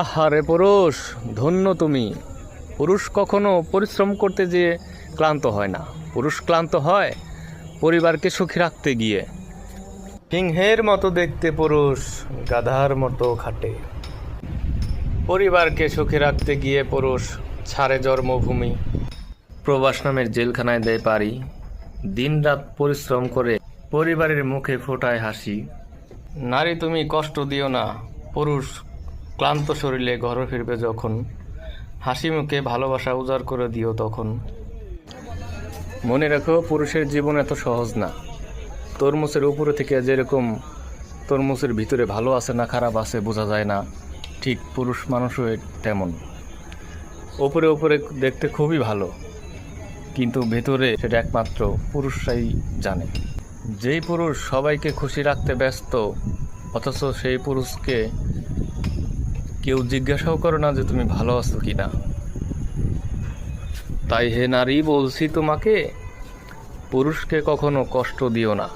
আহারে পুরুষ, ধন্য তুমি। পুরুষ কখনো পরিশ্রম করতে যেয়ে ক্লান্ত হয় না। পুরুষ ক্লান্ত হয় পরিবারকে সুখী রাখতে গিয়ে। সিংহের মতো দেখতে পুরুষ, গাধার মতো খাটে। পরিবারকে সুখী রাখতে গিয়ে পুরুষ ছাড়ে জন্মভূমি। প্রবাস নামের জেলখানায় দেয় পাড়ি। দিনরাত পরিশ্রম করে পরিবারের মুখে ফোটায় হাসি। নারী তুমি কষ্ট দিও না, পুরুষ ক্লান্ত শরীরে ঘরে ফিরবে যখন। হাসি মুখে ভালোবাসা উজাড় করে দিও তখন। মনে রাখো, পুরুষের জীবন এত সহজ না। তরমুজের উপরে থেকে যেরকম তরমুজের ভিতরে ভালো আছে না খারাপ আছে বোঝা যায় না, ঠিক পুরুষ মানুষও তেমন। ওপরে ওপরে দেখতে খুবই ভালো, কিন্তু ভেতরে সেটা একমাত্র পুরুষরাই জানে। যেই পুরুষ সবাইকে খুশি রাখতে ব্যস্ত, অথচ সেই পুরুষকে কেউ জিজ্ঞাসাও করে না যে তুমি ভালো আছো কিনা। তাই হে নারী, বলছি তোমাকে, পুরুষকে কখনো কষ্ট দিও না।